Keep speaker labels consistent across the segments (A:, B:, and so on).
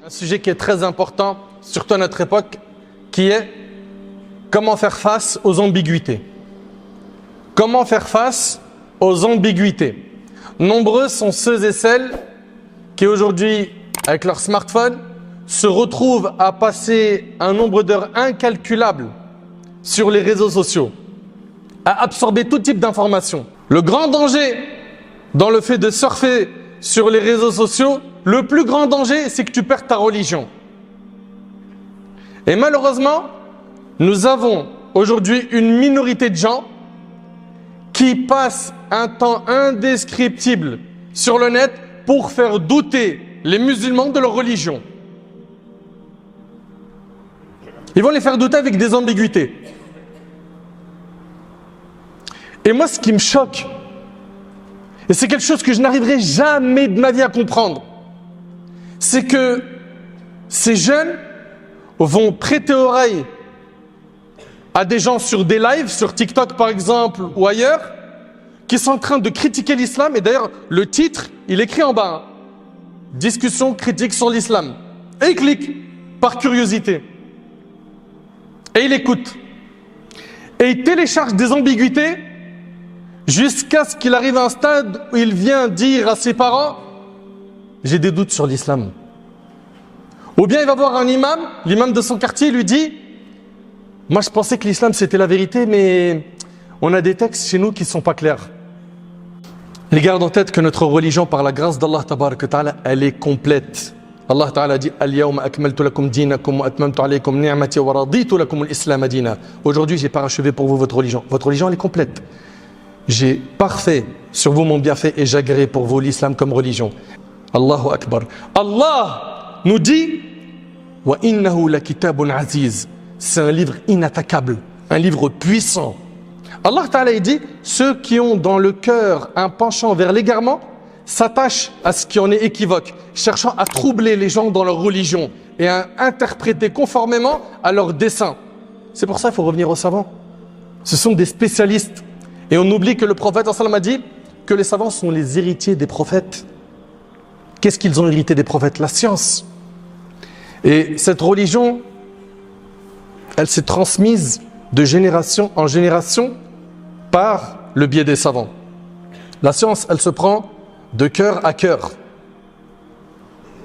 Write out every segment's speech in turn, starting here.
A: Un sujet qui est très important, surtout à notre époque, qui est comment faire face aux ambiguïtés. Comment faire face aux ambiguïtés. Nombreux sont ceux et celles qui aujourd'hui, avec leur smartphone, se retrouvent à passer un nombre d'heures incalculable sur les réseaux sociaux, à absorber tout type d'informations. Le grand danger dans le fait de surfer sur les réseaux sociaux, le plus grand danger, c'est que tu perds ta religion. Et malheureusement, nous avons aujourd'hui une minorité de gens qui passent un temps indescriptible sur le net pour faire douter les musulmans de leur religion. Ils vont les faire douter avec des ambiguïtés. Et moi, ce qui me choque, et c'est quelque chose que je n'arriverai jamais de ma vie à comprendre, c'est que ces jeunes vont prêter oreille à des gens sur des lives, sur TikTok par exemple ou ailleurs, qui sont en train de critiquer l'islam. Et d'ailleurs, le titre, il est écrit en bas, hein, discussion critique sur l'islam. Et il clique par curiosité. Et il écoute. Et il télécharge des ambiguïtés jusqu'à ce qu'il arrive à un stade où il vient dire à ses parents « J'ai des doutes sur l'islam ». Ou bien il va voir un imam, l'imam de son quartier, lui dit « Moi je pensais que l'islam c'était la vérité, mais on a des textes chez nous qui ne sont pas clairs ». Et garde en tête que notre religion, par la grâce d'Allah tabaraka wa ta'ala, elle est complète. Allah Ta'ala dit Al-yawma akmaltu lakum dinakum wa atmamtu alaykum ni'mati wa raditu lakum al-islam dina. Aujourd'hui, j'ai parachevé pour vous votre religion. Votre religion, elle est complète. J'ai parfait sur vous mon bienfait et j'agrée pour vous l'islam comme religion. Allahu Akbar. Allah nous dit Wa innahu la kitabun aziz. C'est un livre inattaquable, un livre puissant. Allah Ta'ala dit ceux qui ont dans le cœur un penchant vers l'égarement s'attachent à ce qui en est équivoque, cherchant à troubler les gens dans leur religion et à interpréter conformément à leurs desseins. C'est pour ça qu'il faut revenir aux savants. Ce sont des spécialistes. Et on oublie que le prophète sallallahu alayhi wa sallam a dit que les savants sont les héritiers des prophètes. Qu'est-ce qu'ils ont hérité des prophètes? La science. Et cette religion, elle s'est transmise de génération en génération par le biais des savants. La science, elle se prend de cœur à cœur.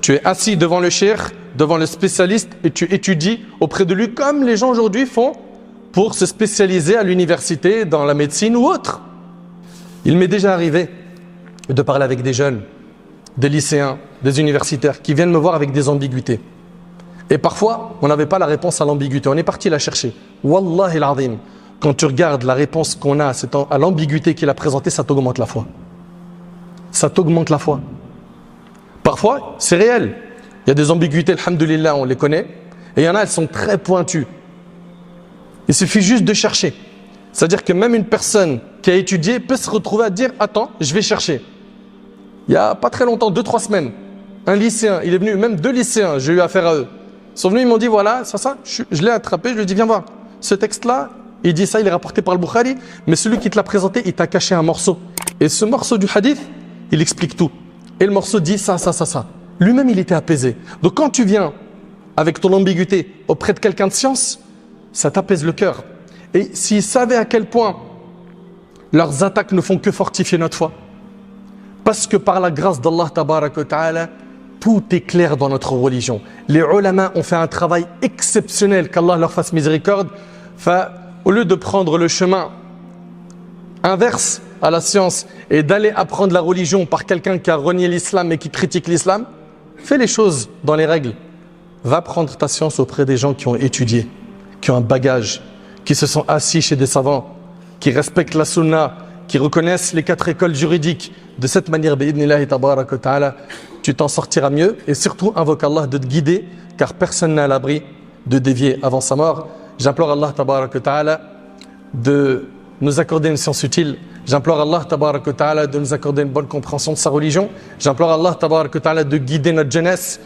A: Tu es assis devant le cheikh, devant le spécialiste et tu étudies auprès de lui comme les gens aujourd'hui font pour se spécialiser à l'université, dans la médecine ou autre. Il m'est déjà arrivé de parler avec des jeunes, des lycéens, des universitaires qui viennent me voir avec des ambiguïtés. Et parfois, on n'avait pas la réponse à l'ambiguïté. On est parti la chercher. Wallahi al-azim, quand tu regardes la réponse qu'on a à l'ambiguïté qu'il a présentée, ça t'augmente la foi. Ça t'augmente la foi. Parfois, c'est réel. Il y a des ambiguïtés, alhamdoulilah, on les connaît. Et il y en a, elles sont très pointues. Il suffit juste de chercher. C'est-à-dire que même une personne qui a étudié peut se retrouver à dire « Attends, je vais chercher ». Il n'y a pas très longtemps, 2-3 semaines, un lycéen, il est venu, même 2 lycéens, j'ai eu affaire à eux. Ils sont venus, ils m'ont dit « Voilà, ça, je l'ai attrapé, je lui ai dit « Viens voir, ce texte-là, il dit ça, il est rapporté par le Bukhari, mais celui qui te l'a présenté, il t'a caché un morceau. Et ce morceau du hadith, il explique tout. Et le morceau dit ça. Lui-même, il était apaisé. Donc quand tu viens avec ton ambiguïté auprès de quelqu'un de science, ça t'apaise le cœur. Et s'ils savaient à quel point leurs attaques ne font que fortifier notre foi, parce que par la grâce d'Allah tabaraka wa ta'ala, tout est clair dans notre religion. Les ulama ont fait un travail exceptionnel, qu'Allah leur fasse miséricorde. Au lieu de prendre le chemin inverse à la science et d'aller apprendre la religion par quelqu'un qui a renié l'islam et qui critique l'islam, fais les choses dans les règles. Va prendre ta science auprès des gens qui ont étudié, qui ont un bagage, qui se sont assis chez des savants, qui respectent la sunna, qui reconnaissent les 4 écoles juridiques. De cette manière, bi'idnillahi tabaraka wa ta'ala, tu t'en sortiras mieux. Et surtout, invoque Allah de te guider, car personne n'est à l'abri de dévier avant sa mort. J'implore Allah tabaraka wa ta'ala de nous accorder une science utile. J'implore Allah tabaraka wa ta'ala de nous accorder une bonne compréhension de sa religion. J'implore Allah tabaraka wa ta'ala de guider notre jeunesse.